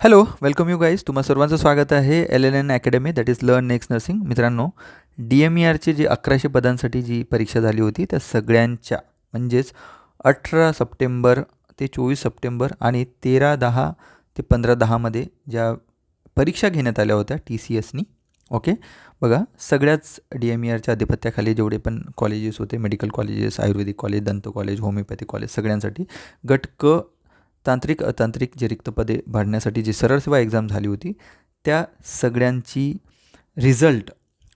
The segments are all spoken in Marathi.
Hello, welcome you guys. तुम्हा सर्वांचं स्वागत आहे LNN academy, that is learn next nursing. मित्रांनो, DMERची जी 1100 पदांसाठी जी परीक्षा झाली होती त्या सगळ्यांच्या म्हणजेच 18 सप्टेंबर ते 24 सप्टेंबर आणि 13-10 ते 15-10मध्ये ज्या परीक्षा घेण्यात आल्या होत्या TCSनी. ओके, बघा सगळ्याच DMERच्या आधिपत्याखाली जेवढे पण कॉलेजेस होते, मेडिकल कॉलेजेस, आयुर्वेदिक कॉलेज, दंत कॉलेज, होमिओपॅथिक कॉलेज, सगळ्यांसाठी गट क तांत्रिक अतांत्रिक जे रिक्त पदे भरण्यासाठी जी सरळ सेवा एक्झाम झाली होती त्या सगळ्यांची रिझल्ट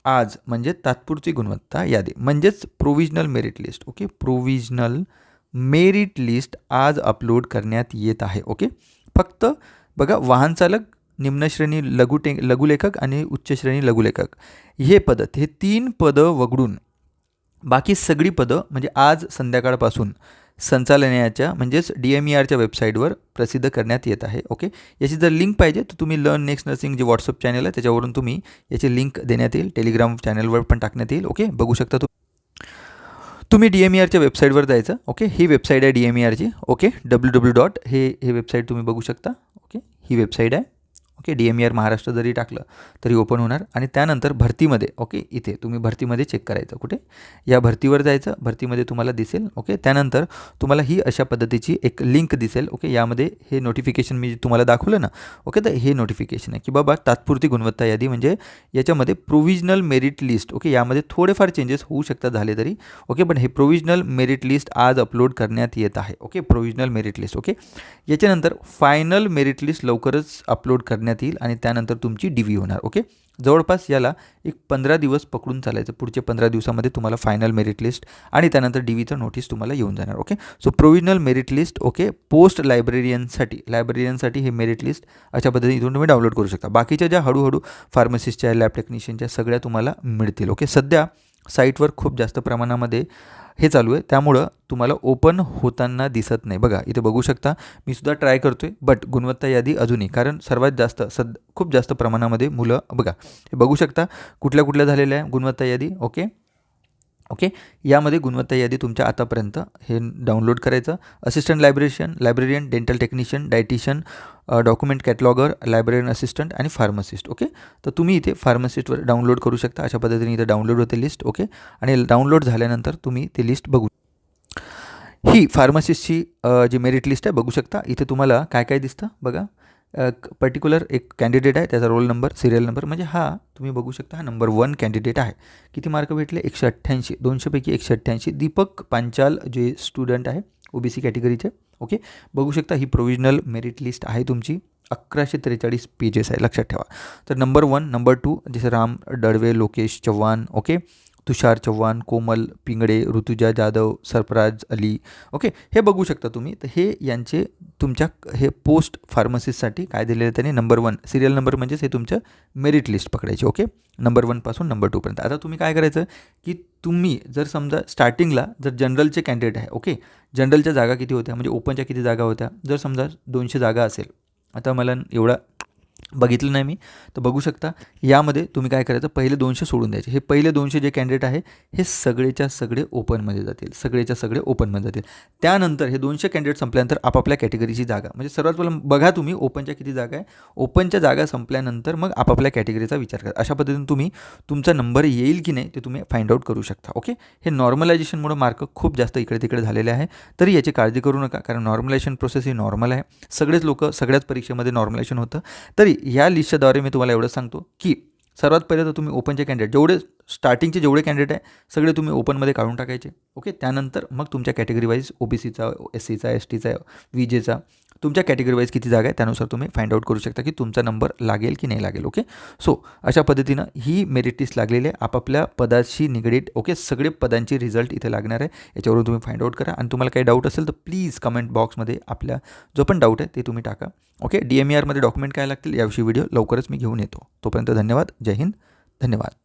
आज म्हणजे तात्पुरती गुणवत्ता यादी म्हणजेच provisional merit list. Okay, provisional merit list आज अपलोड करण्यात येत आहे. ओके, फक्त बघा वाहन चालक, निम्न श्रेणी लघुलेखक आणि उच्च श्रेणी लघुलेखक हे पदं, हे 3 पदं वगळून बाकी सगळी पदं म्हणजे आज संध्याकाळपासून संचालनालयाच्या म्हणजेच DMERच्या वेबसाईटवर प्रसिद्ध करण्यात येत आहे. ओके, याची जर लिंक पाहिजे तर तुम्ही लर्न नेक्स्ट नर्सिंग जे व्हॉट्सअप चॅनल आहे त्याच्यावरून तुम्ही याची लिंक देण्यात येईल. टेलिग्राम चॅनलवर पण टाकण्यात येईल. ओके, बघू शकता तुम्ही DMERच्या वेबसाईटवर जायचं. ओके, ही वेबसाईट आहे DMERची. Okay, www. हे वेबसाईट तुम्ही बघू शकता. ओके, ही वेबसाईट आहे. ओके, DMER महाराष्ट्र जरी टाकलं तरी ओपन होणार. आणि त्यानंतर भरतीमध्ये, ओके, इथे तुम्ही भरतीमध्ये चेक करायचं. कुठे? या भरतीवर जायचं. भरतीमध्ये तुम्हाला दिसेल. ओके, त्यानंतर तुम्हाला ही अशा पद्धतीची एक लिंक दिसेल. ओके, यामध्ये हे नोटिफिकेशन मी तुम्हाला दाखवलं ना. ओके, तर हे नोटिफिकेशन आहे की बाबा तात्पुरती गुणवत्ता यादी म्हणजे याच्यामध्ये प्रोविजनल मेरिट लिस्ट. ओके, यामध्ये थोडेफार चेंजेस होऊ शकतात झाले तरी. ओके, पण हे प्रोविजनल मेरिट लिस्ट आज अपलोड करण्यात येत आहे. Okay, provisional merit list. Okay, याच्यानंतर फायनल मेरिट लिस्ट लवकरच अपलोड करण्यात येईल आणि त्यानंतर तुमची DV होणार. ओके, जवळपास याला एक 15 दिवस पकडून चालायचं. पुढचे 15 दिवसामध्ये तुम्हाला फायनल मेरिट लिस्ट आणि त्यानंतर DVचं नोटीस तुम्हाला येऊन जाणार. Okay, so provisional merit list. Okay, post लायब्ररियनसाठी हे मेरिट लिस्ट अशा पद्धतीने इथून तुम्ही डाउनलोड करू शकता. बाकीच्या ज्या हळूहळू फार्मसिस्टच्या, लॅब टेक्निशियनच्या सगळ्या तुम्हाला मिळतील. ओके, सध्या साईटवर खूप जास्त प्रमाणामध्ये हे चालू आहे त्यामुळं तुम्हाला ओपन होताना दिसत नाही. बघा इथे बघू शकता, मी सुद्धा ट्राय करतो आहे, बट गुणवत्ता यादी अजूनही, कारण सर्वात जास्त खूप जास्त प्रमाणामध्ये मुलं बघा हे बघू शकता कुठल्या झालेल्या आहे गुणवत्ता यादी. ओके, यामध्ये गुणवत्ता यादी तुमच्या आतापर्यंत हे डाउनलोड करायचं. Assistant librarian, dental technician, dietitian, document cataloguer, librarian assistant आणि फार्मासिस्ट. ओके, तर तुम्ही इथे फार्मासिस्टवर डाउनलोड करू शकता. अशा पद्धतीने इथे डाउनलोड होते लिस्ट. ओके, आणि डाउनलोड झाल्यानंतर तुम्ही ते लिस्ट बघू. ही फार्मासिस्टची जी मेरिट लिस्ट आहे बघू शकता. इथे तुम्हाला काय काय दिसतं बघा. पर्टिक्युलर एक कॅन्डिडेट आहे, त्याचा रोल नंबर, सिरियल नंबर, म्हणजे हा तुम्ही बघू शकता हा नंबर 1 कॅन्डिडेट आहे. किती मार्क भेटले? 188. 200पैकी 188. दीपक पांचाल जे स्टुडंट आहे OBC कॅटेगरीचे. ओके, बघू शकता ही प्रोविजनल मेरिट लिस्ट आहे तुमची. 1143 पेजेस आहे, लक्षात ठेवा. तर नंबर 1, नंबर 2 जसे राम डळवे, लोकेश चव्हाण, ओके, तुषार चव्हाण, कोमल पिंगडे, ऋतुजा जाधव, सरफराज अली. ओके, हे बघू शकता तुम्ही. तर हे यांचे तुमच्या हे पोस्ट फार्मसिस्टसाठी काय दिलेलं त्याने नंबर 1 सिरियल नंबर म्हणजेच हे तुमचं मेरिट लिस्ट पकडायची. ओके, नंबर 1 पासून नंबर 2 पर्यंत. आता तुम्ही काय करायचं की तुम्ही जर समजा स्टार्टिंगला जर जनरलचे कॅन्डिडेट आहे. ओके, जनरलच्या जागा किती होत्या म्हणजे ओपनच्या किती जागा होत्या? जर समजा 200 जागा असेल, आता मला एवढा बघितलं नाही मी, तर बघू शकता यामध्ये तुम्ही काय करायचं, पहिले 200 सोडून द्यायचे. हे पहिले 200 जे कॅन्डिडेट आहे हे सगळेच्या सगळे ओपनमध्ये जातील, ओपनमध्ये जातील. त्यानंतर हे 200 कॅन्डिडेट संपल्यानंतर आपापल्या कॅटेगरीची जागा, म्हणजे सर्वात पहिलं बघा तुम्ही ओपनच्या किती जागा आहे. ओपनच्या जागा संपल्यानंतर मग आपापल्या कॅटेगरीचा विचार करा. अशा पद्धतीने तुम्ही तुमचा नंबर येईल की नाही ते तुम्ही फाइंड आउट करू शकता. ओके, हे नॉर्मलायझेशनमुळे मार्क खूप जास्त इकडे तिकडे झालेले आहे, तरी याची काळजी करू नका, कारण नॉर्मलायझेशन प्रोसेस ही नॉर्मल आहे. सगळेच लोक सगळ्याच परीक्षेमध्ये नॉर्मलायझेशन होतं. तरी ह्या लिस्टच्याद्वारे मी तुम्हाला एवढं सांगतो की सर्वात पहिले तर तुम्ही ओपनचे कॅन्डिडेट जेवढे स्टार्टिंगचे जेवढे कॅन्डिडेट आहे सगळे तुम्ही ओपनमध्ये काढून टाकायचे. ओके, त्यानंतर मग तुमच्या कॅटेगरी वाईज OBCचा, SCचा, STचा, VJचा तुमच्या कॅटेगरी वाईज किती जागा आहे त्यानुसार तुम्ही फाइंड आउट करू शकता की तुमचा नंबर लागेल की नाही लागेल. ओके, सो अशा पद्धतीनं ही मेरिट लिस्ट लागलेली आहे आपापल्या पदाशी निगडीत. ओके, सगळे पदांची रिझल्ट इथे लागणार आहे, याच्यावरून तुम्ही फाइंड आउट करा. आणि तुम्हाला काही डाऊट असेल तर प्लीज कमेंट बॉक्समध्ये आपल्या जो पण डाऊट आहे ते तुम्ही टाका. ओके, DMERमध्ये डॉक्युमेंट काय लागतील याविषयी व्हिडिओ लवकरच मी घेऊन येतो. तोपर्यंत धन्यवाद. जय हिंद. धन्यवाद.